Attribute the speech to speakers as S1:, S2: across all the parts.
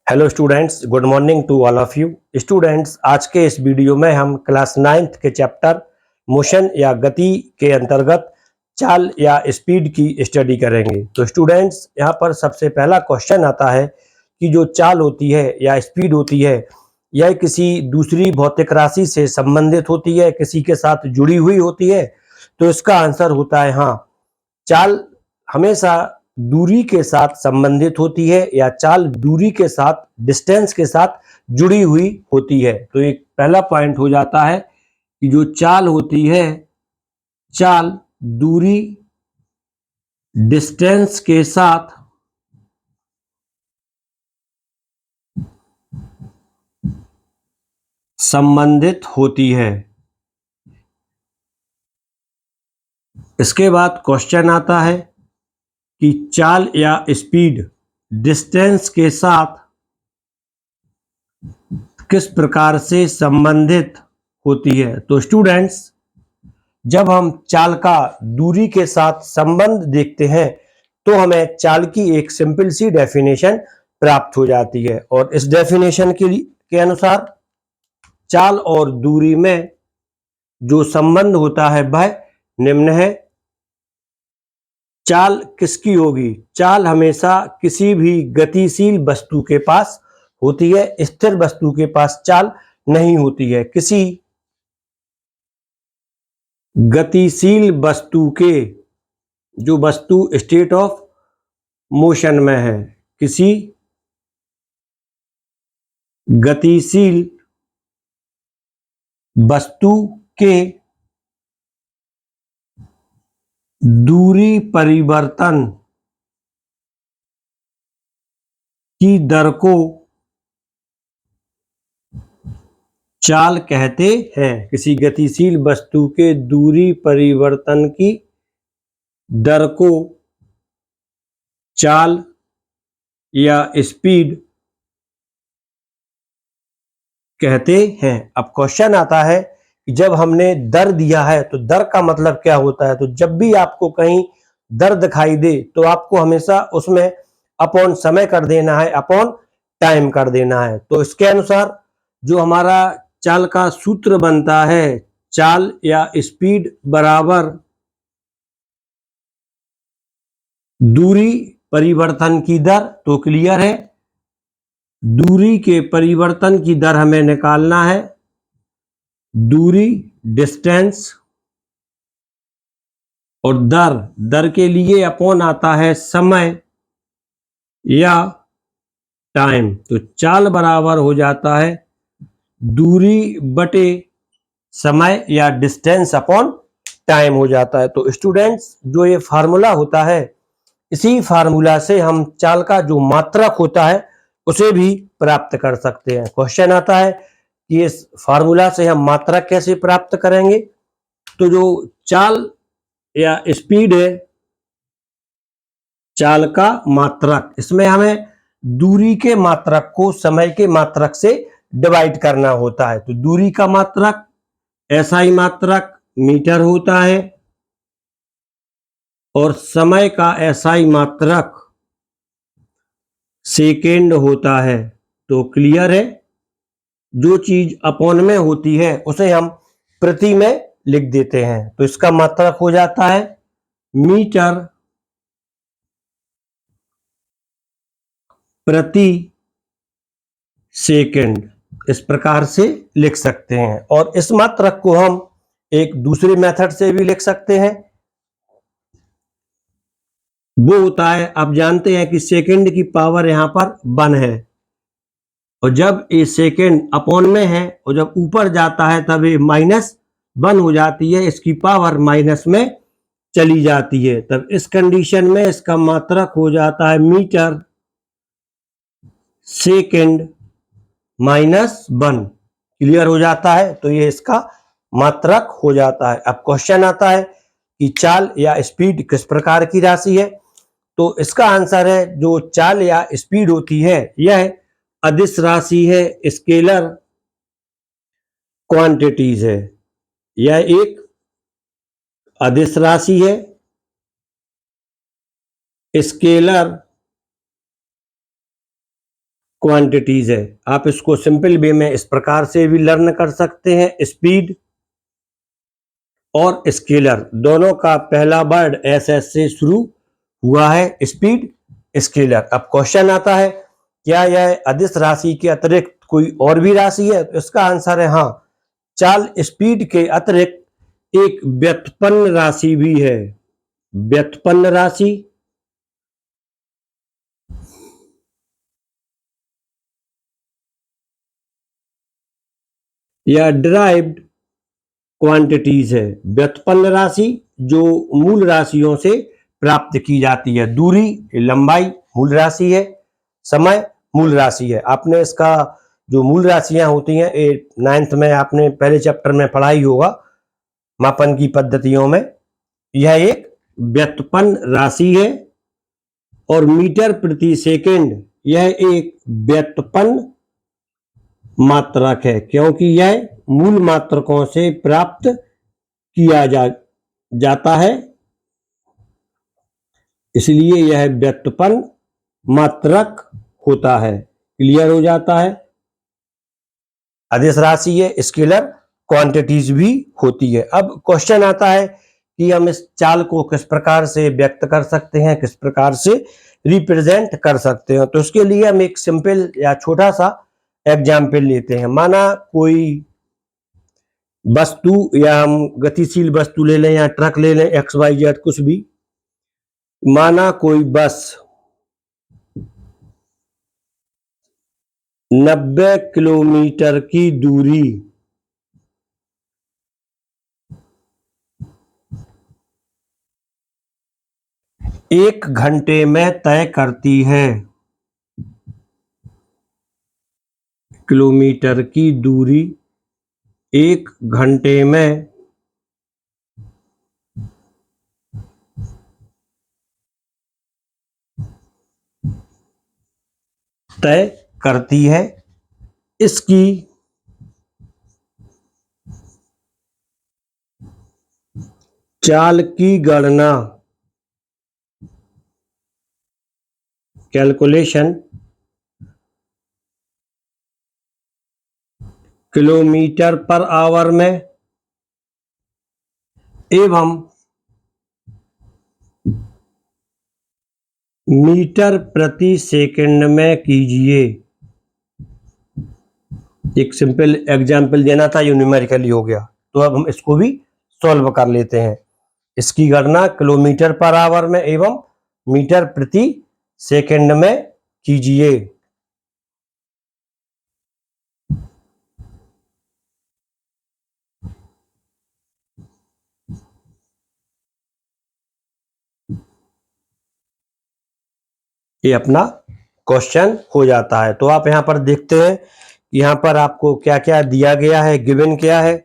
S1: Hello students, good morning to all of you. Students, आज के इस वीडियो में हम क्लास 9th के चैप्टर मोशन या गति के अंतर्गत चाल या स्पीड की स्टडी करेंगे। तो स्टूडेंट्स, यहाँ पर सबसे पहला क्वेश्चन आता है कि जो चाल होती है या स्पीड होती है, यह किसी दूसरी भौतिक राशि से संबंधित होती है, किसी के साथ जुड़ी हुई होती है। तो इसका आंसर होता है हाँ। चाल हमेशा दूरी के साथ संबंधित होती है या चाल दूरी के साथ, डिस्टेंस के साथ जुड़ी हुई होती है। तो एक पहला पॉइंट हो जाता है कि जो चाल होती है, चाल दूरी, डिस्टेंस के साथ संबंधित होती है। इसके बाद क्वेश्चन आता है कि चाल या स्पीड डिस्टेंस के साथ किस प्रकार से संबंधित होती है। तो स्टूडेंट्स, जब हम चाल का दूरी के साथ संबंध देखते हैं तो हमें चाल की एक सिंपल सी डेफिनेशन प्राप्त हो जाती है, और इस डेफिनेशन के अनुसार चाल और दूरी में जो संबंध होता है वह निम्न है। चाल किसकी होगी? चाल हमेशा किसी भी गतिशील वस्तु के पास होती है, स्थिर वस्तु के पास चाल नहीं होती है। किसी गतिशील वस्तु के, जो वस्तु स्टेट ऑफ मोशन में है, किसी गतिशील वस्तु के दूरी परिवर्तन की दर को चाल कहते हैं। किसी गतिशील वस्तु के दूरी परिवर्तन की दर को चाल या स्पीड कहते हैं। अब क्वेश्चन आता है कि जब हमने दर दिया है तो दर का मतलब क्या होता है। तो जब भी आपको कहीं दर दिखाई दे तो आपको हमेशा उसमें अपॉन समय कर देना है, अपॉन टाइम कर देना है। तो इसके अनुसार जो हमारा चाल का सूत्र बनता है, चाल या स्पीड बराबर दूरी परिवर्तन की दर। तो क्लियर है, दूरी के परिवर्तन की दर हमें निकालना है। दूरी, डिस्टेंस, और दर के लिए अपॉन आता है समय या टाइम। तो चाल बराबर हो जाता है दूरी बटे समय या डिस्टेंस अपॉन टाइम हो जाता है। तो स्टूडेंट्स, जो ये फार्मूला होता है, इसी फार्मूला से हम चाल का जो मात्रक होता है उसे भी प्राप्त कर सकते हैं। क्वेश्चन आता है कि इस फार्मूला से हम मात्रक कैसे प्राप्त करेंगे। तो जो चाल या स्पीड है, चाल का मात्रक, इसमें हमें दूरी के मात्रक को समय के मात्रक से डिवाइड करना होता है। तो दूरी का मात्रक एसआई मात्रक मीटर होता है और समय का एसआई मात्रक सेकेंड होता है। तो क्लियर है, जो चीज अपॉन में होती है उसे हम प्रति में लिख देते हैं। तो इसका मात्रक हो जाता है मीटर प्रति सेकेंड। इस प्रकार से लिख सकते हैं, और इस मात्रक को हम एक दूसरे मेथड से भी लिख सकते हैं। वो होता है, आप जानते हैं कि सेकेंड की पावर यहां पर 1 है, और जब ये सेकेंड अपॉन में है और जब ऊपर जाता है तब ये -1 हो जाती है, इसकी पावर माइनस में चली जाती है। तब इस कंडीशन में इसका मात्रक हो जाता है मीटर सेकेंड -1। क्लियर हो जाता है, तो ये इसका मात्रक हो जाता है। अब क्वेश्चन आता है कि चाल या स्पीड किस प्रकार की राशि है। तो इसका आंसर है, जो चाल या स्पीड होती है यह अदिश राशि है, स्केलर क्वांटिटीज है। यह एक अदिश राशि है, स्केलर क्वांटिटीज है। आप इसको सिंपल वे में इस प्रकार से भी लर्न कर सकते हैं, स्पीड और स्केलर दोनों का पहला वर्ड एस से शुरू हुआ है, स्पीड स्केलर। अब क्वेश्चन आता है क्या यह अदिश राशि के अतिरिक्त कोई और भी राशि है? तो इसका आंसर है हाँ, चाल स्पीड के अतिरिक्त एक व्युत्पन्न राशि भी है। व्युत्पन्न राशि या डिराइव्ड क्वांटिटीज है। व्युत्पन्न राशि जो मूल राशियों से प्राप्त की जाती है। दूरी लंबाई मूल राशि है, समय मूल राशि है। आपने इसका जो मूल राशियां होती हैं 9th में आपने पहले चैप्टर में पढ़ाई होगा मापन की पद्धतियों में। यह एक व्युत्पन्न राशि है और मीटर प्रति सेकंड यह एक व्युत्पन्न मात्रक है, क्योंकि यह मूल मात्रकों से प्राप्त किया जाता है, इसलिए यह व्युत्पन्न मात्रक होता है। क्लियर हो जाता है। अदिश राशि है, स्केलर क्वांटिटीज भी होती है। अब क्वेश्चन आता है कि हम इस चाल को किस प्रकार से व्यक्त कर सकते हैं, किस प्रकार से रिप्रेजेंट कर सकते हैं। तो उसके लिए हम एक सिंपल या छोटा सा एग्जाम्पल लेते हैं। माना कोई वस्तु या हम गतिशील वस्तु ले लें या ट्रक ले लें, XYZ कुछ भी। माना कोई बस 90 किलोमीटर की दूरी एक घंटे में तय करती है। किलोमीटर की दूरी एक घंटे में तय करती है। इसकी चाल की गणना कैलकुलेशन किलोमीटर पर आवर में एवं मीटर प्रति सेकंड में कीजिए। एक सिंपल एग्जाम्पल देना था, ये न्यूमेरिकली हो गया। तो अब हम इसको भी सॉल्व कर लेते हैं। इसकी गणना किलोमीटर पर आवर में एवं मीटर प्रति सेकंड में कीजिए। ये अपना क्वेश्चन हो जाता है। तो आप यहां पर देखते हैं, यहां पर आपको क्या क्या दिया गया है। गिवन क्या है?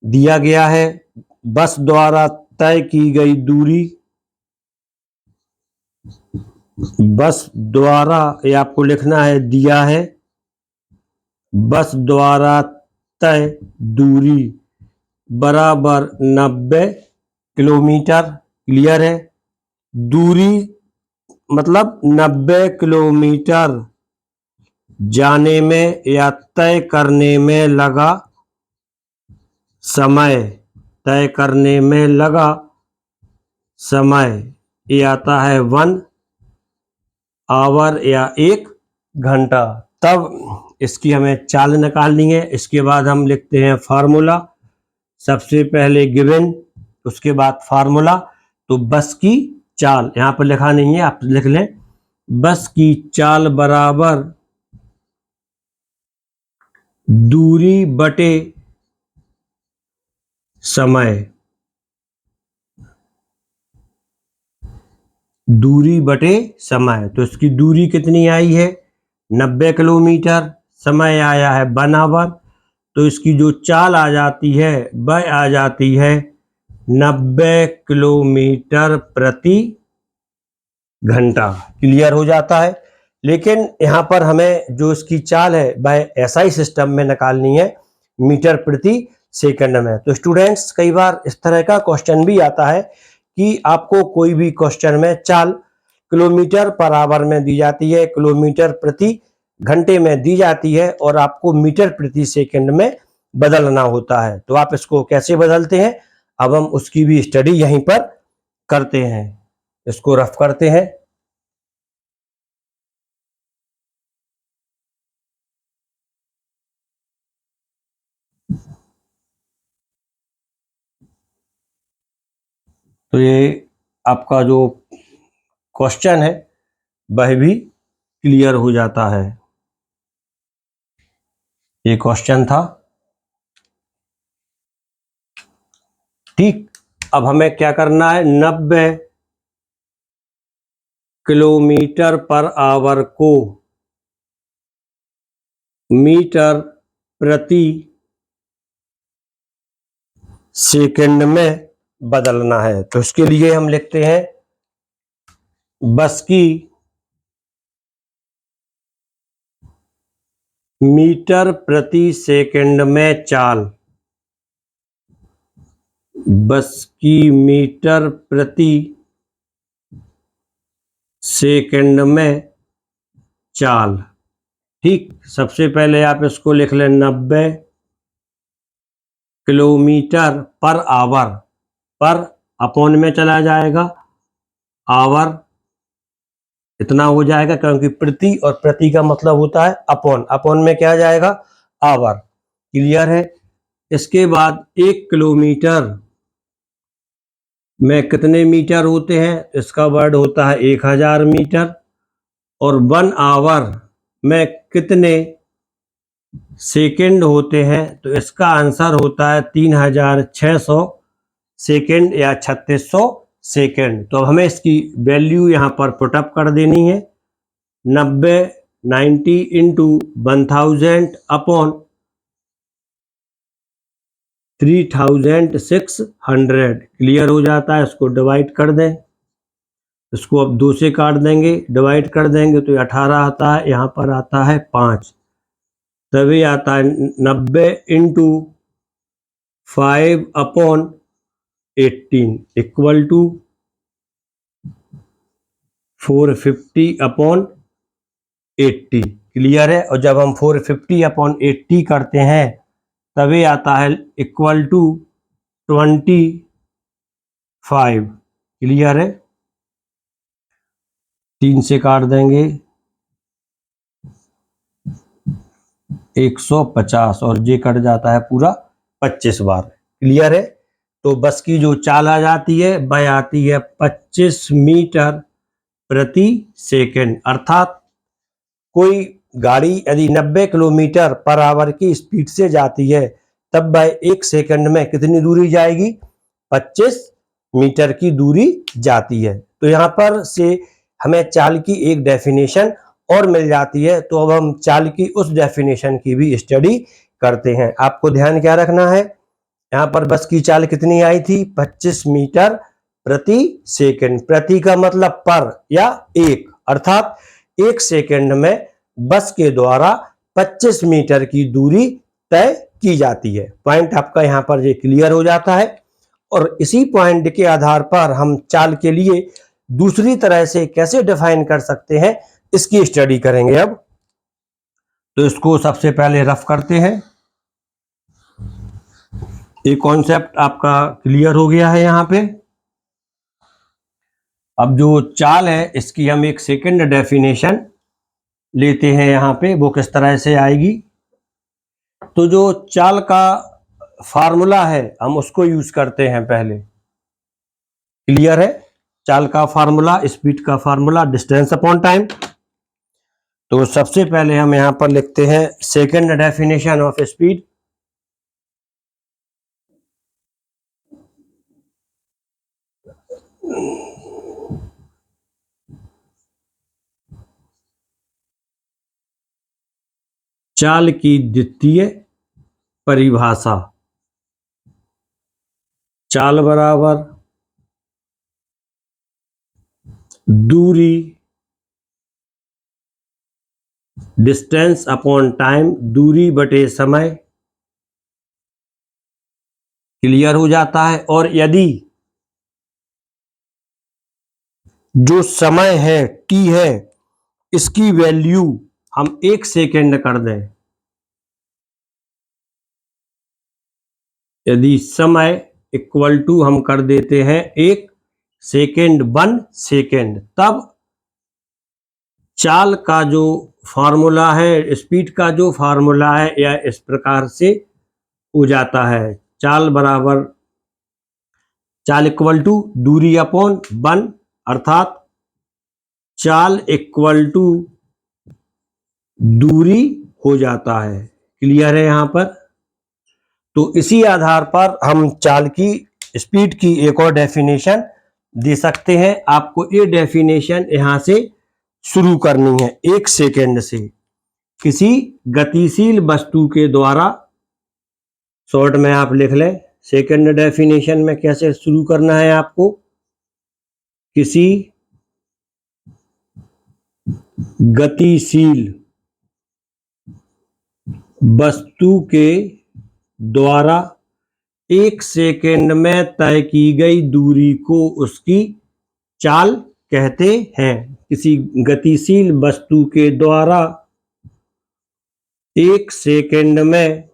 S1: दिया गया है बस द्वारा तय की गई दूरी। बस द्वारा, ये आपको लिखना है, दिया है बस द्वारा तय दूरी बराबर 90 किलोमीटर। क्लियर है। दूरी मतलब 90 किलोमीटर जाने में या तय करने में लगा समय। तय करने में लगा समय ये आता है 1 आवर या 1 घंटा। तब इसकी हमें चाल निकालनी है। इसके बाद हम लिखते हैं फार्मूला। सबसे पहले गिवन, उसके बाद फार्मूला। तो बस की चाल यहां पर लिखा नहीं है, आप लिख लें। बस की चाल बराबर दूरी बटे समय। दूरी बटे समय। तो इसकी दूरी कितनी आई है? 90 किलोमीटर। समय आया है 1 आवर। तो इसकी जो चाल आ जाती है वह आ जाती है 90 किलोमीटर प्रति घंटा। क्लियर हो जाता है। लेकिन यहाँ पर हमें जो इसकी चाल है वह SI सिस्टम में निकालनी है, मीटर प्रति सेकंड में। तो स्टूडेंट्स, कई बार इस तरह का क्वेश्चन भी आता है कि आपको कोई भी क्वेश्चन में चाल किलोमीटर पर आवर में दी जाती है, किलोमीटर प्रति घंटे में दी जाती है और आपको मीटर प्रति सेकंड में बदलना होता है। तो आप इसको कैसे बदलते हैं, अब हम उसकी भी स्टडी यहीं पर करते हैं। इसको रफ करते हैं। तो ये आपका जो क्वेश्चन है वह भी क्लियर हो जाता है। ये क्वेश्चन था, ठीक। अब हमें क्या करना है, 90 किलोमीटर पर आवर को मीटर प्रति सेकंड में बदलना है। तो इसके लिए हम लिखते हैं बस की मीटर प्रति सेकंड में चाल, बस की मीटर प्रति सेकंड में चाल, ठीक। सबसे पहले आप इसको लिख लें 90 किलोमीटर पर आवर, पर अपॉन में चला जाएगा, आवर इतना हो जाएगा, क्योंकि प्रति और प्रति का मतलब होता है अपॉन, अपॉन में क्या जाएगा, आवर। क्लियर है। इसके बाद 1 किलोमीटर में कितने मीटर होते हैं, इसका वर्ड होता है 1000 मीटर। और 1 आवर में कितने सेकंड होते हैं, तो इसका आंसर होता है 3600 सेकंड या 3600 सेकंड। तो अब हमें इसकी वैल्यू यहाँ पर पुटअप कर देनी है। 90 इंटू 1000 अपॉन 3600 क्लियर हो जाता है। इसको डिवाइड कर दें, इसको अब 2 से काट देंगे, डिवाइड कर देंगे तो 18 आता है, यहाँ पर आता है 5, तभी आता है 90 into 5 upon 18 equal to 450 upon 80। Clear है। और जब हम 450 अपॉन 80 करते हैं तभी आता है इक्वल टू 25। क्लियर है। 3 से काट देंगे 150 और ये कट जाता है पूरा 25 बार। क्लियर है। तो बस की जो चाल आ जाती है वह आती है 25 मीटर प्रति सेकंड। अर्थात कोई गाड़ी यदि 90 किलोमीटर पर आवर की स्पीड से जाती है तब वह 1 सेकंड में कितनी दूरी जाएगी, 25 मीटर की दूरी जाती है। तो यहाँ पर से हमें चाल की एक डेफिनेशन और मिल जाती है। तो अब हम चाल की उस डेफिनेशन की भी स्टडी करते हैं। आपको ध्यान क्या रखना है, यहाँ पर बस की चाल कितनी आई थी, 25 मीटर प्रति सेकंड। प्रति का मतलब पर या एक, अर्थात 1 सेकंड में बस के द्वारा 25 मीटर की दूरी तय की जाती है। पॉइंट आपका यहाँ पर ये क्लियर हो जाता है। और इसी पॉइंट के आधार पर हम चाल के लिए दूसरी तरह से कैसे डिफाइन कर सकते हैं इसकी स्टडी करेंगे। अब तो इसको सबसे पहले रफ करते हैं। ये कॉन्सेप्ट आपका क्लियर हो गया है यहाँ पे। अब जो चाल है इसकी हम एक सेकंड डेफिनेशन लेते हैं यहाँ पे, वो किस तरह से आएगी। तो जो चाल का फार्मूला है हम उसको यूज करते हैं पहले। क्लियर है। चाल का फार्मूला, स्पीड का फार्मूला, डिस्टेंस अपॉन टाइम। तो सबसे पहले हम यहाँ पर लिखते हैं सेकंड डेफिनेशन ऑफ स्पीड। चाल की द्वितीय परिभाषा, चाल बराबर दूरी, डिस्टेंस अपॉन टाइम, दूरी बटे समय। क्लियर हो जाता है। और यदि जो समय है टी है इसकी वैल्यू हम 1 सेकेंड कर दें, यदि समय इक्वल टू हम कर देते हैं 1 सेकेंड 1 सेकेंड, तब चाल का जो फार्मूला है, स्पीड का जो फार्मूला है, या इस प्रकार से हो जाता है। चाल बराबर चाल इक्वल टू दूरी अपॉन 1, अर्थात चाल इक्वल टू दूरी हो जाता है। क्लियर है यहाँ पर? तो इसी आधार पर हम चाल की स्पीड की एक और डेफिनेशन दे सकते हैं। आपको ये डेफिनेशन यहाँ से शुरू करनी है। 1 सेकेंड से किसी गतिशील वस्तु के द्वारा, शॉर्ट में आप लिख लें, सेकेंड डेफिनेशन में कैसे शुरू करना है आपको, किसी गतिशील वस्तु के द्वारा 1 सेकेंड में तय की गई दूरी को उसकी चाल कहते हैं। किसी गतिशील वस्तु के द्वारा 1 सेकेंड में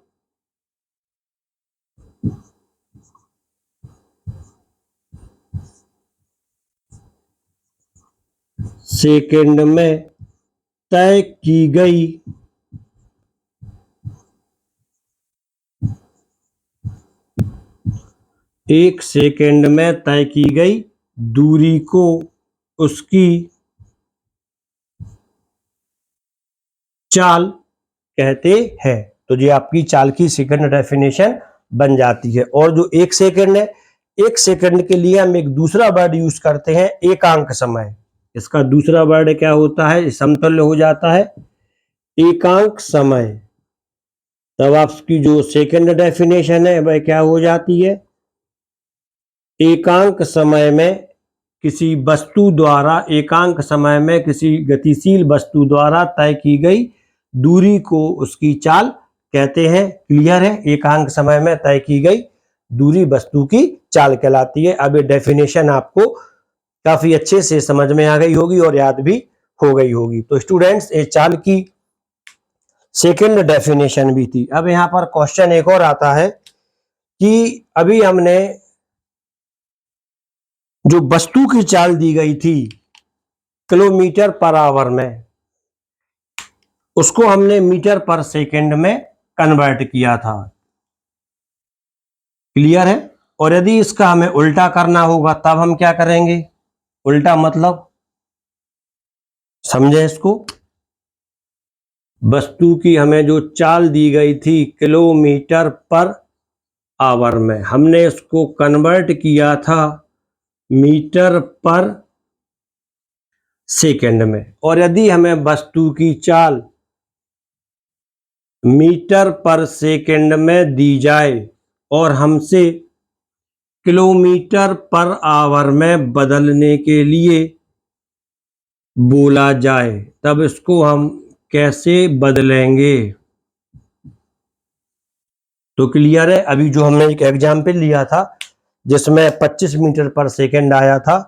S1: तय की गई दूरी को उसकी चाल कहते हैं। तो ये आपकी चाल की सेकंड डेफिनेशन बन जाती है। और जो 1 सेकेंड है, 1 सेकेंड के लिए हम एक दूसरा वर्ड यूज करते हैं, एकांक समय। इसका दूसरा वर्ड क्या होता है, समतुल्य हो जाता है एकांक समय। तब आपकी जो सेकंड डेफिनेशन है वह क्या हो जाती है, एकांक समय में किसी वस्तु द्वारा, एकांक समय में किसी गतिशील वस्तु द्वारा तय की गई दूरी को उसकी चाल कहते हैं। क्लियर है? एकांक समय में तय की गई दूरी वस्तु की चाल कहलाती है। अब ये डेफिनेशन आपको काफी अच्छे से समझ में आ गई होगी और याद भी हो गई होगी। तो स्टूडेंट्स, ये चाल की सेकंड डेफिनेशन भी थी। अब यहाँ पर क्वेश्चन एक और आता है कि अभी हमने जो वस्तु की चाल दी गई थी किलोमीटर पर आवर में, उसको हमने मीटर पर सेकंड में कन्वर्ट किया था। क्लियर है? और यदि इसका हमें उल्टा करना होगा तब हम क्या करेंगे, उल्टा मतलब समझे इसको, वस्तु की हमें जो चाल दी गई थी किलोमीटर पर आवर में, हमने इसको कन्वर्ट किया था मीटर पर सेकंड में। और यदि हमें वस्तु की चाल मीटर पर सेकंड में दी जाए और हमसे किलोमीटर पर आवर में बदलने के लिए बोला जाए, तब इसको हम कैसे बदलेंगे। तो क्लियर है? अभी जो हमने एक एग्जाम्पल लिया था जिसमें 25 मीटर पर सेकंड आया था,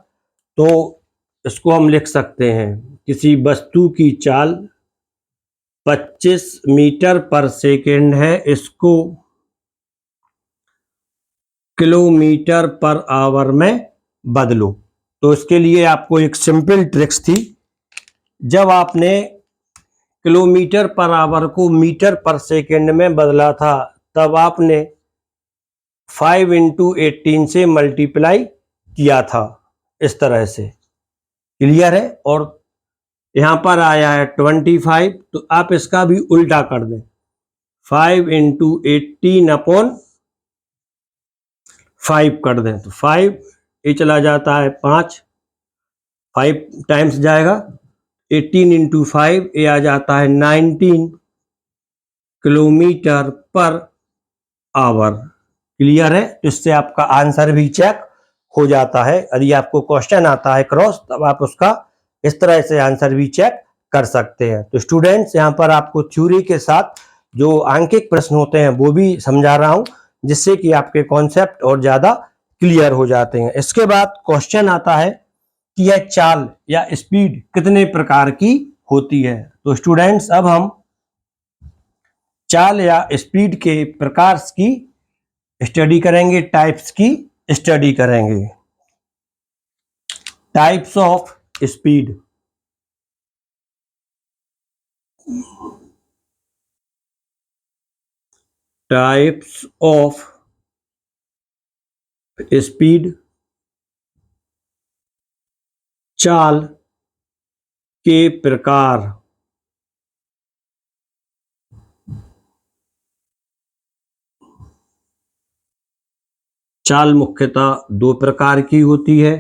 S1: तो इसको हम लिख सकते हैं किसी वस्तु की चाल 25 मीटर पर सेकंड है, इसको किलोमीटर पर आवर में बदलो। तो इसके लिए आपको एक सिंपल ट्रिक्स थी। जब आपने किलोमीटर पर आवर को मीटर पर सेकंड में बदला था, तब आपने 5 × 18 से मल्टीप्लाई किया था, इस तरह से। क्लियर है? और यहां पर आया है 25, तो आप इसका भी उल्टा कर दें, 5 × 18/5 कर दें, तो 5 ये चला जाता है 5 टाइम्स जाएगा, 18 × 5 ये आ जाता है 19 किलोमीटर पर आवर। क्लियर है? इससे आपका आंसर भी चेक हो जाता है। यदि आपको क्वेश्चन आता है क्रॉस, तब आप उसका इस तरह से आंसर भी चेक कर सकते हैं। तो स्टूडेंट्स, यहाँ पर आपको थ्योरी के साथ जो आंकिक प्रश्न होते हैं वो भी समझा रहा हूं, जिससे कि आपके कॉन्सेप्ट और ज्यादा क्लियर हो जाते हैं। इसके बाद क्वेश्चन आता है कि यह चाल या स्पीड कितने प्रकार की होती है। तो स्टूडेंट्स अब हम चाल या स्पीड के प्रकार की स्टडी करेंगे, टाइप्स की स्टडी करेंगे। Types of speed. Types of speed, चाल के प्रकार। चाल मुख्यतः दो प्रकार की होती है।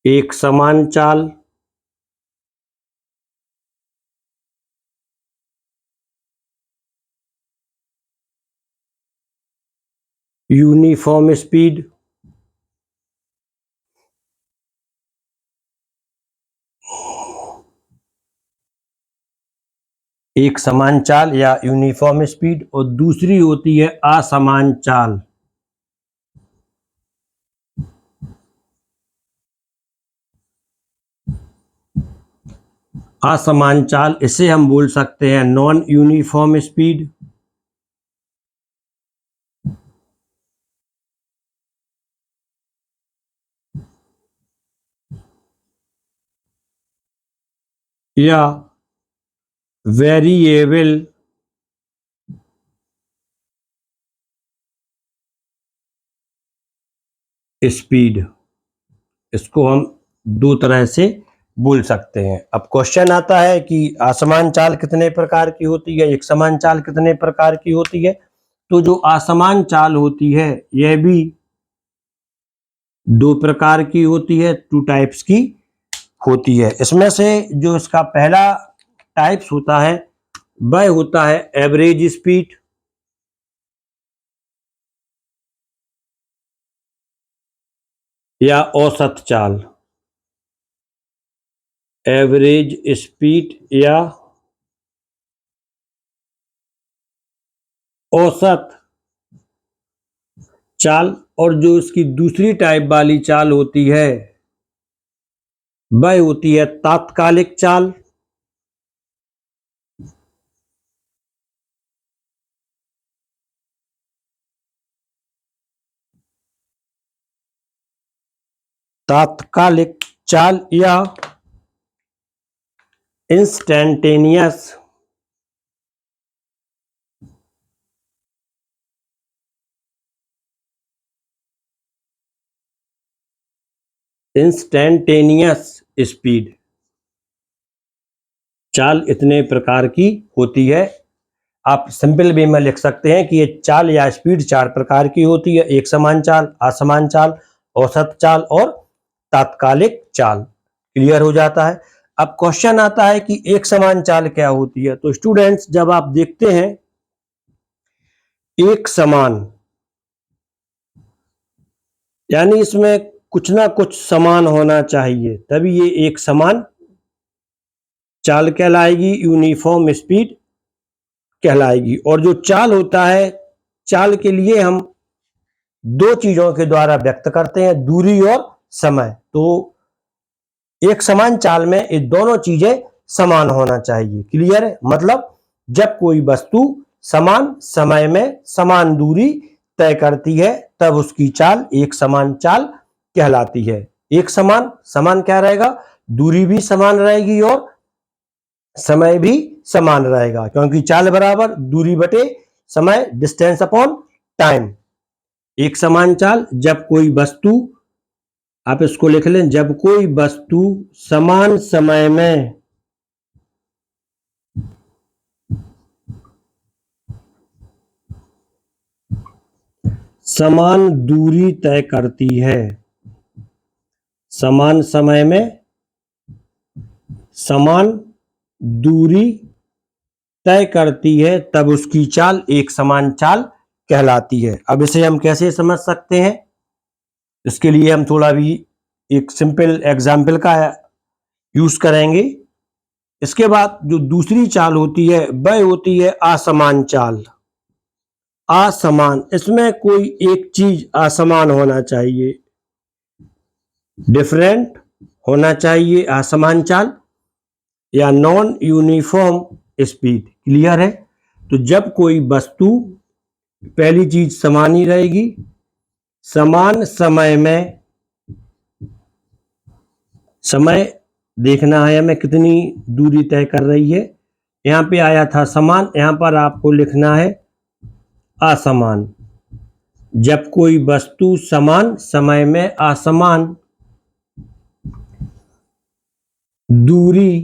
S1: एक समान चाल, यूनिफॉर्म स्पीड। एक समान चाल या यूनिफॉर्म स्पीड, और दूसरी होती है असमान चाल। असमान चाल, इसे हम बोल सकते हैं नॉन यूनिफॉर्म स्पीड। या वेरिएबल स्पीड। इसको हम दो तरह से बोल सकते हैं। अब क्वेश्चन आता है कि असमान चाल कितने प्रकार की होती है, एक समान चाल कितने प्रकार की होती है। तो जो असमान चाल होती है यह भी दो प्रकार की होती है, टू टाइप्स की होती है। इसमें से जो इसका पहला टाइप्स होता है वह होता है एवरेज स्पीड। या औसत चाल। एवरेज स्पीड या औसत चाल। और जो इसकी दूसरी टाइप वाली चाल होती है वह होती है तात्कालिक चाल। तात्कालिक चाल या इंस्टेंटेनियस स्पीड चाल इतने प्रकार की होती है। आप सिंपल वे में लिख सकते हैं कि ये चाल या स्पीड चार प्रकार की होती है। एक समान चाल, असमान चाल, औसत चाल और तात्कालिक चाल। क्लियर हो जाता है। अब क्वेश्चन आता है कि एक समान चाल क्या होती है। तो स्टूडेंट्स जब आप देखते हैं एक समान, यानी इसमें कुछ ना कुछ समान होना चाहिए तभी ये एक समान चाल कहलाएगी, यूनिफॉर्म स्पीड कहलाएगी। और जो चाल होता है, चाल के लिए हम दो चीजों के द्वारा व्यक्त करते हैं, दूरी और समय। तो एक समान चाल में ये दोनों चीजें समान होना चाहिए। क्लियर है। मतलब जब कोई वस्तु समान समय में समान दूरी तय करती है तब उसकी चाल एक समान चाल कहलाती है। एक समान, समान क्या रहेगा, दूरी भी समान रहेगी और समय भी समान रहेगा, क्योंकि चाल बराबर दूरी बटे समय, डिस्टेंस अपॉन टाइम। एक समान चाल जब कोई वस्तु, आप इसको लिख लें, जब कोई वस्तु समान समय में समान दूरी तय करती है, समान समय में समान दूरी तय करती है तब उसकी चाल एक समान चाल कहलाती है। अब इसे हम कैसे समझ सकते हैं, इसके लिए हम थोड़ा भी एक सिंपल एग्जाम्पल का यूज करेंगे। इसके बाद जो दूसरी चाल होती है वह होती है असमान चाल। असमान, इसमें कोई एक चीज असमान होना चाहिए। डिफरेंट होना चाहिए असमान चाल, या नॉन यूनिफॉर्म स्पीड। क्लियर है? तो जब कोई वस्तु, पहली चीज समान ही रहेगी, समान समय में, समय देखना है हमें कितनी दूरी तय कर रही है। यहाँ पे आया था समान, यहाँ पर आपको लिखना है असमान। जब कोई वस्तु समान समय में असमान दूरी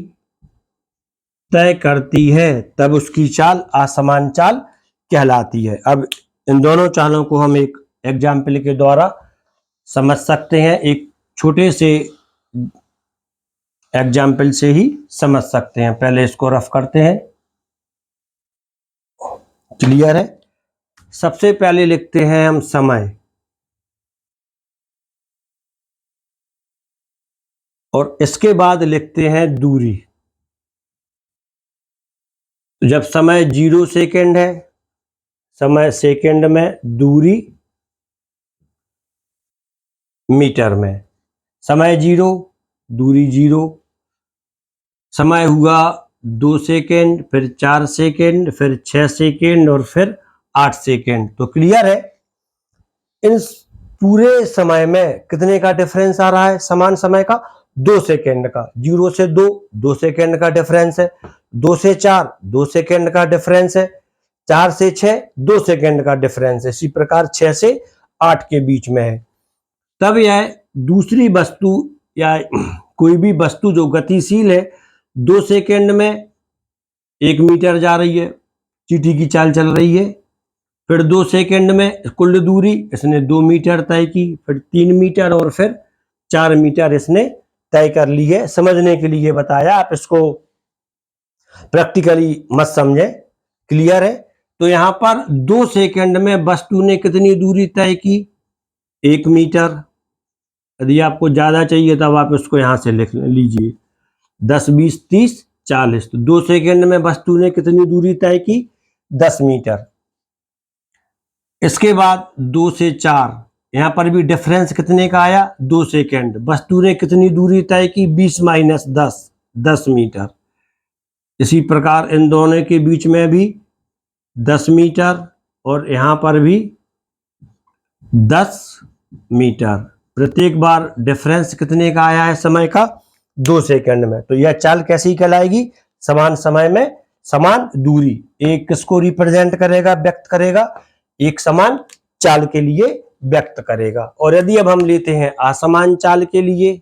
S1: तय करती है तब उसकी चाल असमान चाल कहलाती है। अब इन दोनों चालों को हम एक एग्जाम्पल के द्वारा समझ सकते हैं, एक छोटे से एग्जाम्पल से ही समझ सकते हैं। पहले इसको रफ करते हैं। क्लियर है? सबसे पहले लिखते हैं हम समय, और इसके बाद लिखते हैं दूरी। जब समय 0 सेकेंड है, समय सेकेंड में, दूरी मीटर में। समय 0, दूरी 0। समय हुआ 2 सेकेंड, फिर 4 सेकेंड, फिर 6 सेकेंड और फिर 8 सेकेंड। तो क्लियर है? इन पूरे समय में कितने का डिफरेंस आ रहा है? समान समय का 2 सेकेंड का। 0 से 2 सेकेंड का डिफरेंस है। 2 से 4 2 सेकेंड का डिफरेंस है। 4 से 6 2 सेकेंड का डिफरेंस है। इसी प्रकार 6 से 8 के बीच में है। तब यह दूसरी वस्तु या कोई भी वस्तु जो गतिशील है, 2 सेकेंड में 1 मीटर जा रही है, चींटी की चाल चल रही है। फिर 2 सेकेंड में कुल दूरी इसने 2 मीटर तय की, फिर 3 मीटर और फिर 4 मीटर इसने तय कर ली है। समझने के लिए बताया, आप इसको प्रैक्टिकली मत समझे। क्लियर है? तो यहां पर 2 सेकेंड में वस्तु ने कितनी दूरी तय की? 1 मीटर। यदि आपको ज्यादा चाहिए तब आप इसको यहां से लिख लीजिए, 10, 20, 30, 40। तो 2 सेकेंड में वस्तु ने कितनी दूरी तय की? 10 मीटर। इसके बाद 2 से 4, यहां पर भी डिफरेंस कितने का आया? 2 सेकेंड। वस्तु ने कितनी दूरी तय की? 20 माइनस 10, 10 मीटर। इसी प्रकार इन दोनों के बीच में भी 10 मीटर और यहां पर भी 10 मीटर। प्रत्येक बार डिफरेंस कितने का आया है समय का? 2 सेकेंड में। तो यह चाल कैसी कहलाएगी? समान समय में समान दूरी। एक किसको रिप्रेजेंट करेगा, व्यक्त करेगा? एक समान चाल के लिए व्यक्त करेगा। और यदि अब हम लेते हैं असमान चाल के लिए,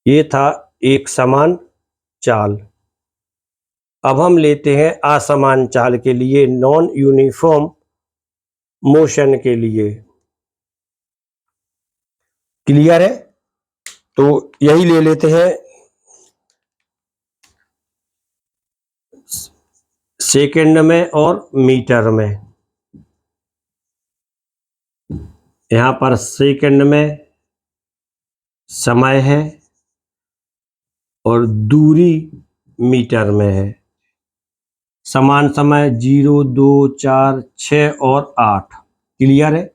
S1: ये था एक समान चाल। अब हम लेते हैं असमान चाल के लिए, नॉन यूनिफॉर्म मोशन के लिए। क्लियर है? तो यही ले लेते हैं सेकंड में और मीटर में। यहां पर सेकंड में समय है और दूरी मीटर में है। समान समय 0, 2, 4, 6 और 8। क्लियर है?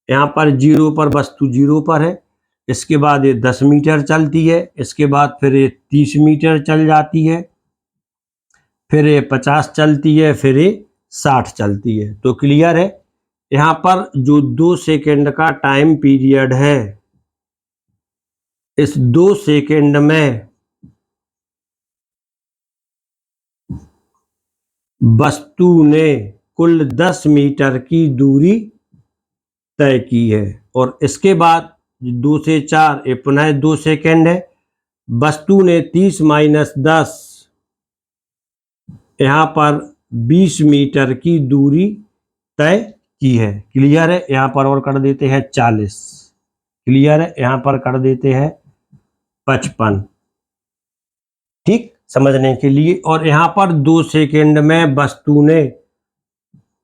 S1: यहाँ पर 0 पर वस्तु 0 पर है, इसके बाद ये 10 मीटर चलती है, इसके बाद फिर ये 30 मीटर चल जाती है, फिर ये 50 चलती है, फिर ये 60 चलती है। तो क्लियर है? यहाँ पर जो 2 सेकेंड का टाइम पीरियड है, इस 2 सेकेंड में वस्तु ने कुल 10 मीटर की दूरी तय की है। और इसके बाद 2 से 4 ये पुनः 2 सेकेंड है, वस्तु ने 30 माइनस 10 यहाँ पर 20 मीटर की दूरी तय की है। क्लियर है? यहाँ पर और कर देते हैं 40। क्लियर है? यहाँ पर कर देते हैं 55। ठीक, समझने के लिए। और यहाँ पर 2 सेकेंड में वस्तु ने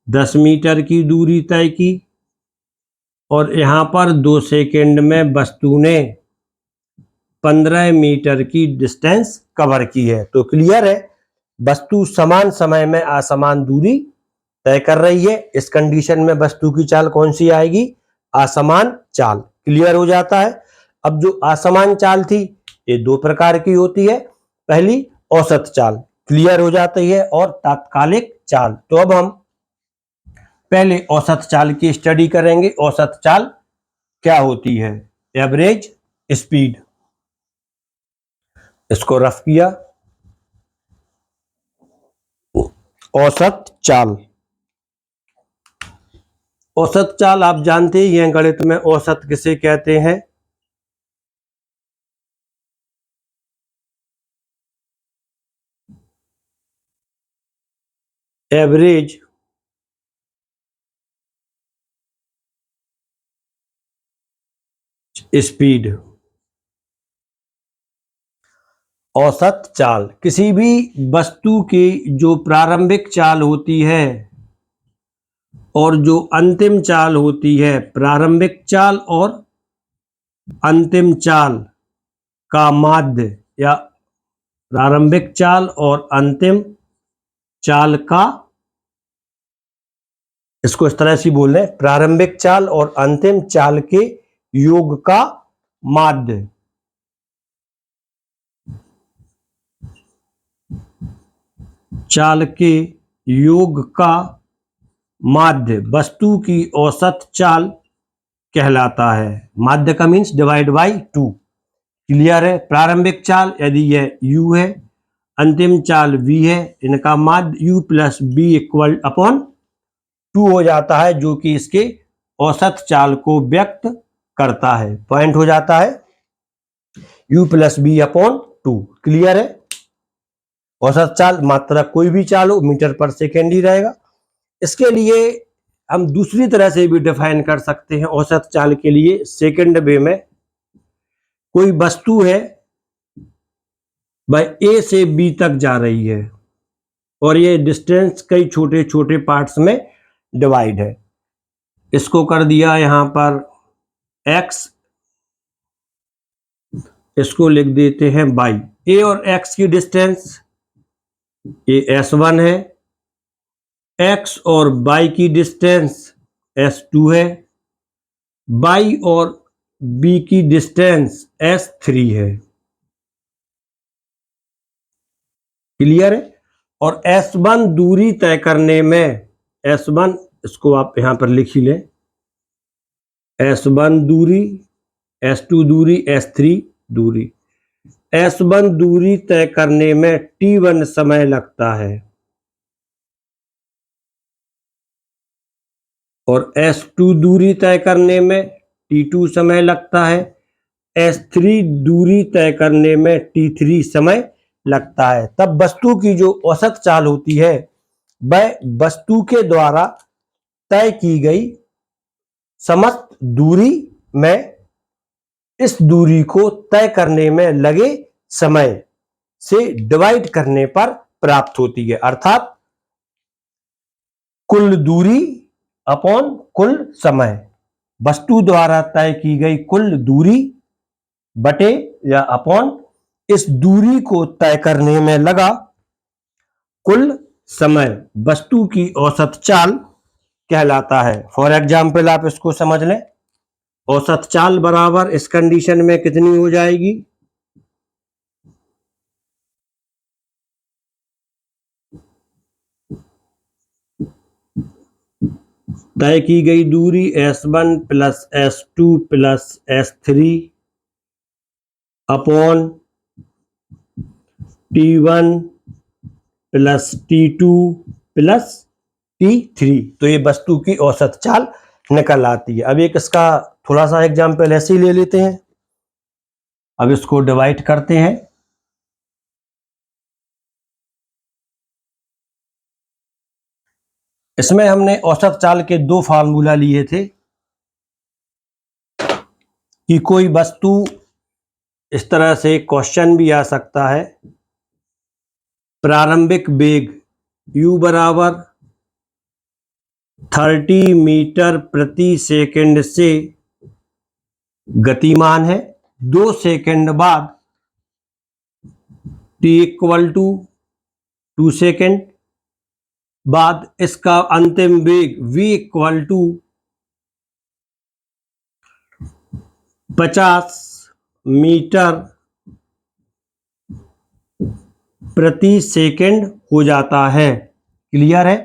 S1: 10 मीटर की दूरी तय की और यहाँ पर 2 सेकेंड में वस्तु ने 15 मीटर की डिस्टेंस कवर की है। तो क्लियर है? वस्तु समान समय में असमान दूरी तय कर रही है। इस कंडीशन में वस्तु की चाल कौन सी आएगी? असमान चाल। क्लियर हो जाता है। अब जो असमान चाल थी ये दो प्रकार की होती है। पहली औसत चाल, क्लियर हो जाती है, और तात्कालिक चाल। तो अब हम पहले औसत चाल की स्टडी करेंगे। औसत चाल क्या होती है? Average speed. इसको रफ किया। औसत चाल, औसत चाल आप जानते ही हैं गणित में औसत किसे कहते हैं? Average speed. औसत चाल किसी भी वस्तु की जो प्रारंभिक चाल होती है और जो अंतिम चाल होती है, प्रारंभिक चाल और अंतिम चाल का माध्य, या प्रारंभिक चाल और अंतिम चाल का, इसको इस तरह से बोल रहे हैं, प्रारंभिक चाल और अंतिम चाल के योग का माध्य। चाल के योग का माध्य वस्तु की औसत चाल कहलाता है। माध्य का मीन्स डिवाइड बाई 2। क्लियर है? प्रारंभिक चाल यदि यह u है, अंतिम चाल v है, इनका माध्य u plus b equal upon 2 हो जाता है, जो कि इसके औसत चाल को व्यक्त करता है। पॉइंट हो जाता है u plus b upon 2। Clear है? औसत चाल मात्रा कोई भी चाल हो, मीटर पर सेकेंड ही रहेगा। इसके लिए हम दूसरी तरह से भी डिफाइन कर सकते हैं औसत चाल के लिए। सेकंड वे में, कोई वस्तु है भाई ए से बी तक जा रही है और ये डिस्टेंस कई छोटे छोटे पार्ट्स में डिवाइड है। इसको कर दिया यहां पर x, इसको लिख देते हैं y। a और x की डिस्टेंस ये s1 है, x और y की डिस्टेंस s2 है, y और b की डिस्टेंस s3 है। क्लियर है? और S1 दूरी तय करने में, S1 इसको आप यहां पर लिख ही लें, S1 दूरी, S2 दूरी, S3 दूरी। S1 दूरी तय करने में T1 समय लगता है और S2 दूरी तय करने में T2 समय लगता है। S3 दूरी तय करने में T3 समय लगता है। तब वस्तु की जो औसत चाल होती है वह वस्तु के द्वारा तय की गई समस्त दूरी में इस दूरी को तय करने में लगे समय से डिवाइड करने पर प्राप्त होती है। अर्थात कुल दूरी अपॉन कुल समय, वस्तु द्वारा तय की गई कुल दूरी बटे या अपॉन इस दूरी को तय करने में लगा कुल समय, वस्तु की औसत चाल कहलाता है। फॉर एग्जाम्पल आप इसको समझ लें, औसत चाल बराबर इस कंडीशन में कितनी हो जाएगी? तय की गई दूरी S1 plus S2 plus S3 upon T1 plus T2 plus T3। तो ये वस्तु की औसत चाल निकल आती है। अब एक इसका थोड़ा सा एग्जाम्पल ऐसे ही ले लेते हैं। अब इसको डिवाइड करते हैं। इसमें हमने औसत चाल के दो फार्मूला लिए थे कि कोई वस्तु, इस तरह से क्वेश्चन भी आ सकता है, प्रारंभिक वेग u बराबर 30 मीटर प्रति सेकंड से गतिमान है, 2 सेकंड बाद t इक्वल टू 2 सेकंड, बाद इसका अंतिम वेग v इक्वल टू 50 मीटर प्रति सेकंड हो जाता है। क्लियर है?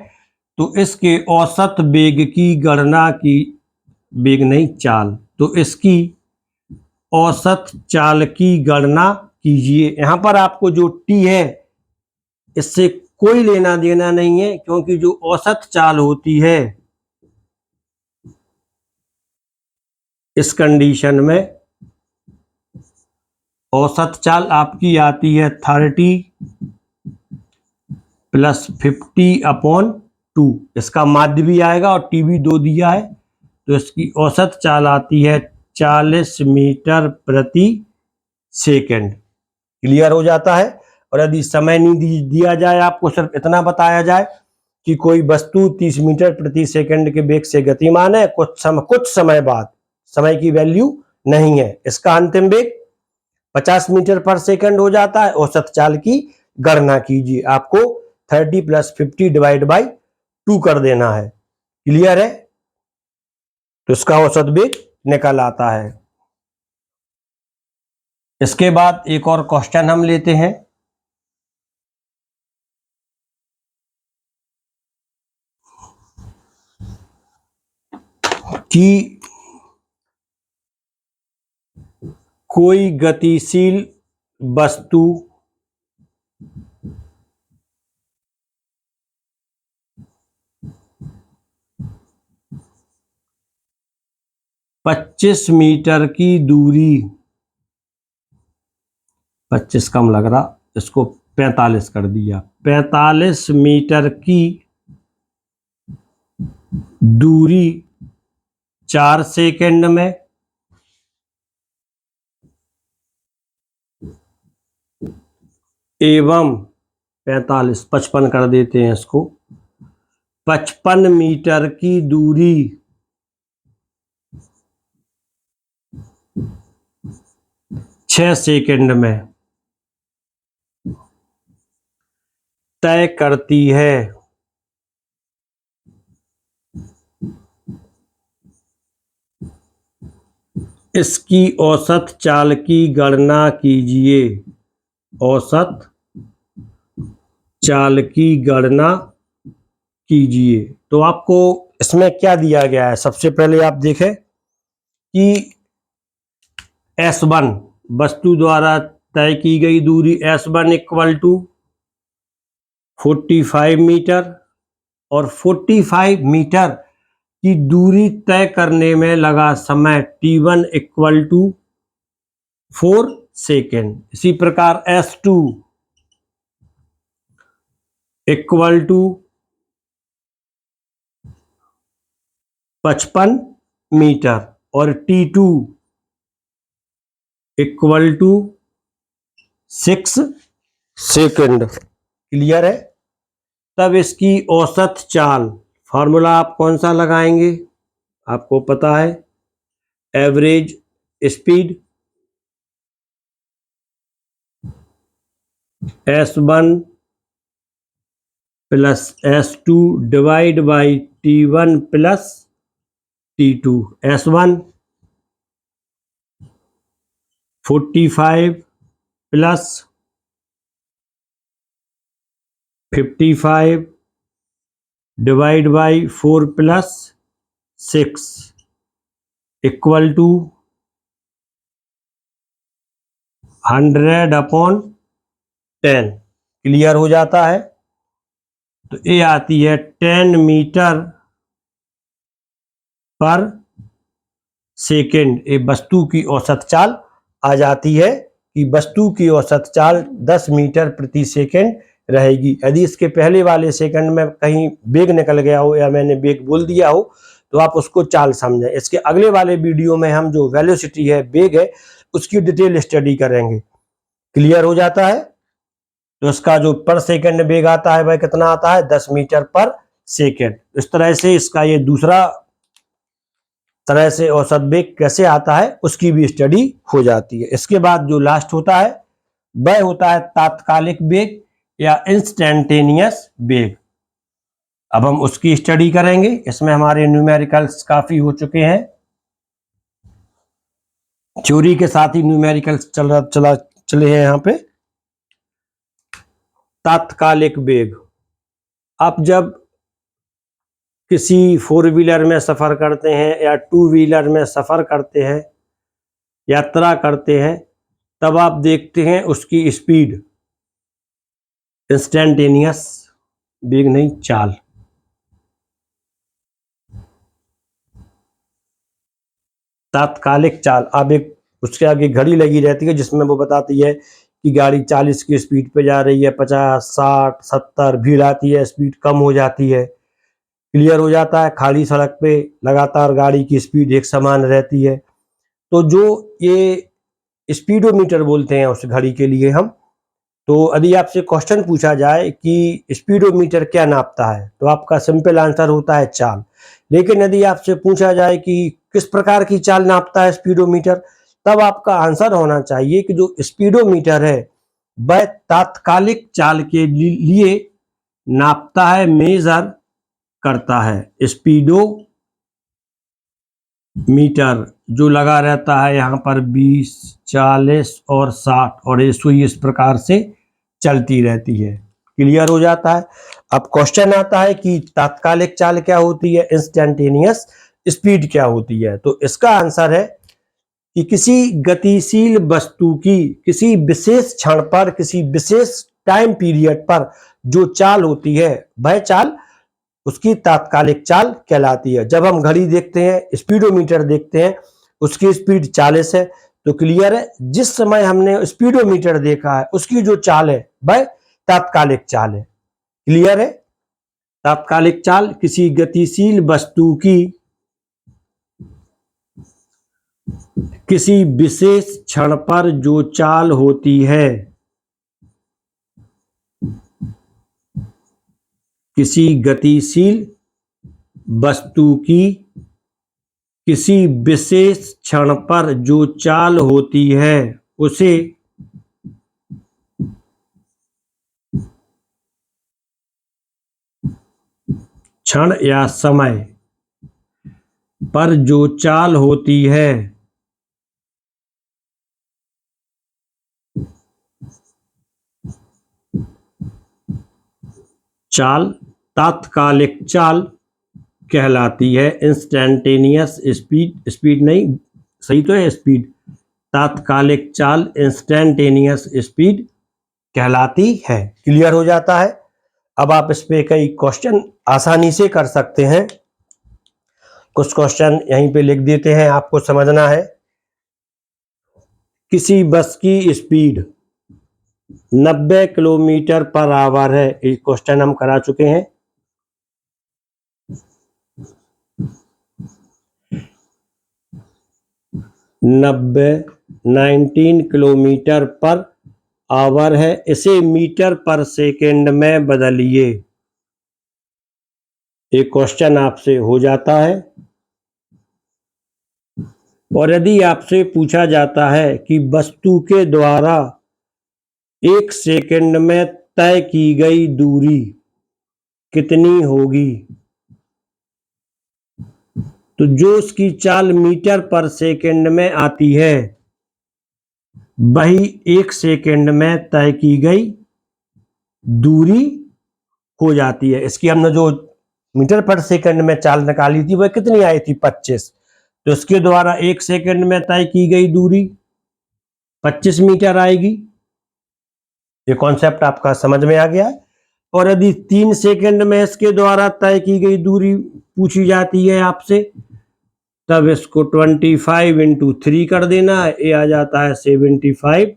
S1: तो इसके औसत वेग की गणना की, वेग नहीं चाल, तो इसकी औसत चाल की गणना कीजिए। यहां पर आपको जो t है इससे कोई लेना देना नहीं है, क्योंकि जो औसत चाल होती है इस कंडीशन में औसत चाल आपकी आती है 30 + 50/2। इसका माध्य भी आएगा और टी भी 2 दिया है, तो इसकी औसत चाल आती है 40 मीटर प्रति सेकंड। क्लियर हो जाता है? और यदि समय नहीं दिया जाए, आपको सिर्फ इतना बताया जाए कि कोई वस्तु 30 मीटर प्रति सेकंड के वेग से गतिमान है, कुछ समय बाद, समय की वैल्यू नहीं है, इसका अंतिम वेग 50 मीटर पर सेकंड हो जाता है, औसत चाल की गणना कीजिए। आपको 30 + 50/2 कर देना है। क्लियर है? तो इसका औसत वेग निकल आता है। इसके बाद एक और क्वेश्चन हम लेते हैं कि कोई गतिशील वस्तु पच्चीस मीटर की दूरी, 25 कम लग रहा, इसको 45 कर दिया, 45 मीटर की दूरी 4 सेकंड में एवं 45, 55 कर देते हैं इसको, 55 मीटर की दूरी 6 सेकंड में तय करती है। इसकी औसत चाल की गणना कीजिए। औसत चाल की गणना कीजिए। तो आपको इसमें क्या दिया गया है, सबसे पहले आप देखें कि S1 वस्तु द्वारा तय की गई दूरी S1 इक्वल टू 45 मीटर, और 45 मीटर की दूरी तय करने में लगा समय T1 इक्वल टू 4 सेकेंड। इसी प्रकार S2 इक्वल टू 55 मीटर और T2 equal to 6 second. Clear है? तब इसकी औसत चाल, फॉर्मूला आप कौन सा लगाएंगे, आपको पता है, average speed S1 + S2 divide by T1 + T2। S1 45 + 55 divide by 4 + 6 equal to 100/10। Clear हो जाता है? तो ये आती है 10 मीटर पर सेकेंड। ये वस्तु की औसत चाल आ जाती है कि वस्तु की औसत चाल 10 मीटर प्रति सेकेंड रहेगी। यदि इसके पहले वाले सेकंड में कहीं वेग निकल गया हो या मैंने वेग बोल दिया हो तो आप उसको चाल समझें। इसके अगले वाले वीडियो में हम जो वेलोसिटी है, वेग है, उसकी डिटेल स्टडी करेंगे। क्लियर हो जाता है? तो इसका जो पर सेकंड वेग आता है वह कितना आता है, 10 मीटर पर सेकंड। इस तरह से इसका ये दूसरा तरह से औसत वेग कैसे आता है उसकी भी स्टडी हो जाती है। इसके बाद जो लास्ट होता है वह होता है तात्कालिक वेग या इंस्टेंटेनियस वेग। अब हम उसकी स्टडी करेंगे। इसमें हमारे न्यूमेरिकल्स काफी हो चुके हैं, थ्योरी के साथ ही न्यूमेरिकल्स चले हैं यहाँ पे। तात्कालिक वेग, आप जब किसी 4 व्हीलर में सफर करते हैं या 2 व्हीलर में सफर करते हैं, यात्रा करते हैं, तब आप देखते हैं उसकी स्पीड इंस्टेंटेनियस, वेग नहीं, चाल। तात्कालिक चाल, अब एक उसके आगे घड़ी लगी रहती है जिसमें वो बताती है कि गाड़ी 40 की स्पीड पे जा रही है, 50, 60, 70, भीड़ आती है, स्पीड कम हो जाती है, क्लियर हो जाता है। खाली सड़क पे लगातार गाड़ी की स्पीड एक समान रहती है। तो जो ये स्पीडोमीटर बोलते हैं उस घड़ी के लिए हम। तो यदि आपसे क्वेश्चन पूछा जाए कि स्पीडोमीटर क्या नापता है, तो आपका सिंपल आंसर होता है चाल। लेकिन यदि आपसे पूछा जाए कि किस प्रकार की चाल नापता है स्पीडोमीटर, तब आपका आंसर होना चाहिए कि जो स्पीडोमीटर है वह तात्कालिक चाल के लिए नापता है, मेजर करता है। स्पीडोमीटर जो लगा रहता है यहाँ पर 20, 40 और 60, और ये सुई इस प्रकार से चलती रहती है, क्लियर हो जाता है। अब क्वेश्चन आता है कि तात्कालिक चाल क्या होती है, इंस्टेंटेनियस स्पीड क्या होती है। तो इसका आंसर है कि किसी गतिशील वस्तु की किसी विशेष क्षण पर, किसी विशेष टाइम पीरियड पर जो चाल होती है वह चाल उसकी तात्कालिक चाल कहलाती है। जब हम घड़ी देखते हैं, स्पीडोमीटर देखते हैं, उसकी स्पीड 40 है, तो क्लियर है जिस समय हमने स्पीडोमीटर देखा है उसकी जो चाल है वह तात्कालिक चाल है, क्लियर है। तात्कालिक चाल किसी गतिशील वस्तु की किसी विशेष क्षण पर जो चाल होती है, किसी गतिशील वस्तु की किसी विशेष क्षण पर जो चाल होती है उसे क्षण या समय पर जो चाल होती है चाल तात्कालिक चाल कहलाती है। इंस्टेंटेनियस स्पीड, स्पीड नहीं, सही तो है स्पीड, तात्कालिक चाल इंस्टेंटेनियस स्पीड कहलाती है, क्लियर हो जाता है। अब आप इस पे कई क्वेश्चन आसानी से कर सकते हैं। कुछ क्वेश्चन यहीं पे लिख देते हैं, आपको समझना है। किसी बस की स्पीड 90 किलोमीटर पर आवर है, ये क्वेश्चन हम करा चुके हैं। नब्बे 19 किलोमीटर पर आवर है, इसे मीटर पर सेकेंड में बदलिए, एक क्वेश्चन आपसे हो जाता है। और यदि आपसे पूछा जाता है कि वस्तु के द्वारा 1 सेकंड में तय की गई दूरी कितनी होगी, तो जो उसकी चाल मीटर पर सेकंड में आती है वही 1 सेकंड में तय की गई दूरी हो जाती है। इसकी हमने जो मीटर पर सेकंड में चाल निकाली थी वह कितनी आई थी, 25। तो इसके द्वारा 1 सेकंड में तय की गई दूरी 25 मीटर आएगी। ये कॉन्सेप्ट आपका समझ में आ गया है। और यदि 3 सेकंड में इसके द्वारा तय की गई दूरी पूछी जाती है आपसे, तब इसको 25 इंटू 3 कर देना, ये आ जाता है 75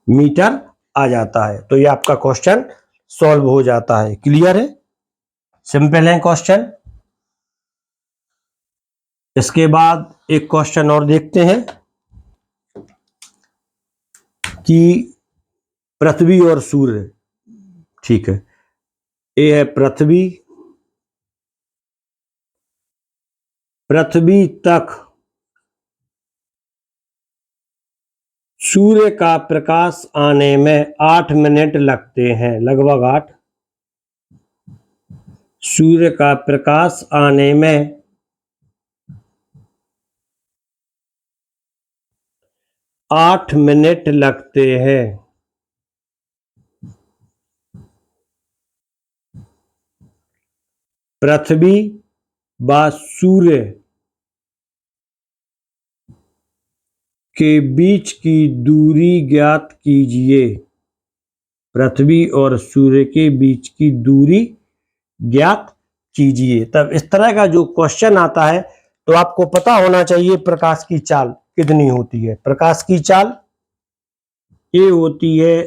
S1: मीटर आ जाता है। तो ये आपका क्वेश्चन सॉल्व हो जाता है, क्लियर है, सिंपल है क्वेश्चन। इसके बाद एक क्वेश्चन और देखते हैं कि पृथ्वी और सूर्य, ठीक है, ये है पृथ्वी तक सूर्य का प्रकाश आने में 8 मिनट लगते हैं, लगभग 8। सूर्य का प्रकाश आने में 8 मिनट लगते हैं। पृथ्वी व सूर्य के बीच की दूरी ज्ञात कीजिए। पृथ्वी और सूर्य के बीच की दूरी ज्ञात कीजिए। तब इस तरह का जो क्वेश्चन आता है तो आपको पता होना चाहिए प्रकाश की चाल कितनी होती है। प्रकाश की चाल ये होती है,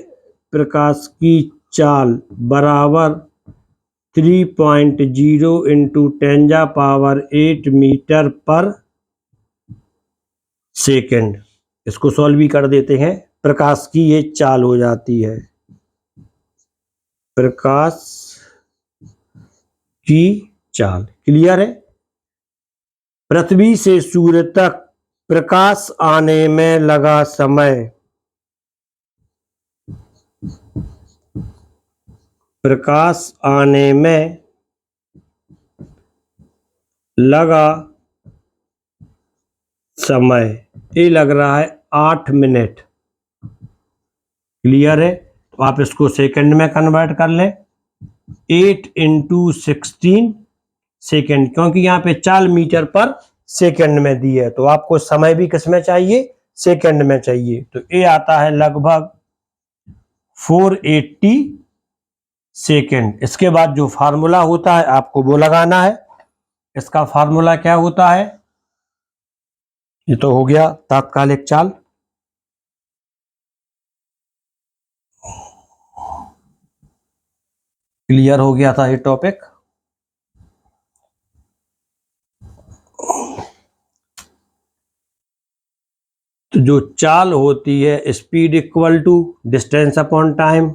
S1: प्रकाश की चाल बराबर 3.0 इंटू 10⁸ मीटर पर सेकेंड। इसको सॉल्व भी कर देते हैं। प्रकाश की ये चाल हो जाती है, प्रकाश की चाल। क्लियर है। पृथ्वी से सूर्य तक प्रकाश आने में लगा समय, प्रकाश आने में लगा समय ये लग रहा है 8 मिनट। क्लियर है। तो आप इसको सेकंड में कन्वर्ट कर लें, 8 इंटू 16 सेकेंड, क्योंकि यहाँ पे चाल मीटर पर सेकंड में दी है तो आपको समय भी किस में चाहिए, सेकंड में चाहिए। तो ये आता है लगभग 480 सेकंड। इसके बाद जो फार्मूला होता है आपको वो लगाना है। इसका फार्मूला क्या होता है, ये तो हो गया तात्कालिक चाल। क्लियर हो गया था ये टॉपिक। तो जो चाल होती है, speed equal to distance upon time.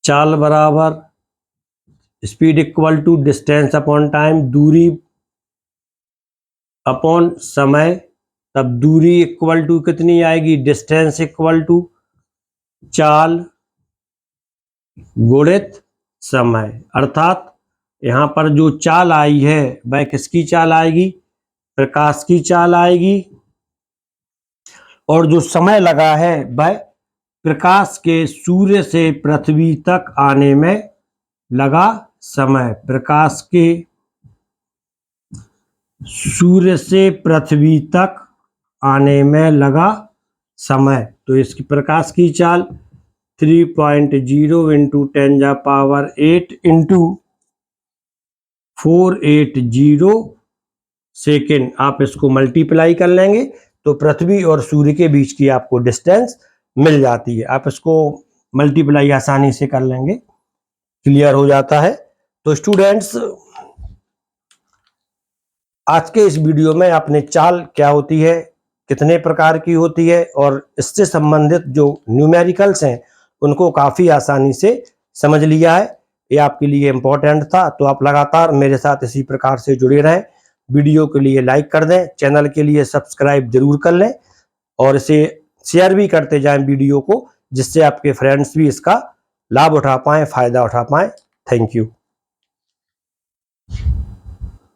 S1: चाल बराबर speed equal to distance upon time, दूरी अपॉन समय। तब दूरी इक्वल टू कितनी आएगी, डिस्टेंस इक्वल टू चाल गुणित समय। अर्थात यहाँ पर जो चाल आई है वह किसकी चाल आएगी, प्रकाश की चाल आएगी। और जो समय लगा है वह प्रकाश के सूर्य से पृथ्वी तक आने में लगा समय। प्रकाश के सूर्य से पृथ्वी तक आने में लगा समय। तो इसकी प्रकाश की चाल 3.0 इंटू 10⁸ इंटू 480 सेकेंड। आप इसको मल्टीप्लाई कर लेंगे तो पृथ्वी और सूर्य के बीच की आपको डिस्टेंस मिल जाती है। आप इसको मल्टीप्लाई आसानी से कर लेंगे, क्लियर हो जाता है। तो स्टूडेंट्स, आज के इस वीडियो में आपने चाल क्या होती है, कितने प्रकार की होती है और इससे संबंधित जो न्यूमेरिकल्स हैं उनको काफ़ी आसानी से समझ लिया है। ये आपके लिए इम्पोर्टेंट था। तो आप लगातार मेरे साथ इसी प्रकार से जुड़े रहें। वीडियो के लिए लाइक कर दें, चैनल के लिए सब्सक्राइब जरूर कर लें और इसे शेयर भी करते जाएं वीडियो को, जिससे आपके फ्रेंड्स भी इसका लाभ उठा पाएँ, फ़ायदा उठा पाएँ। Thank you.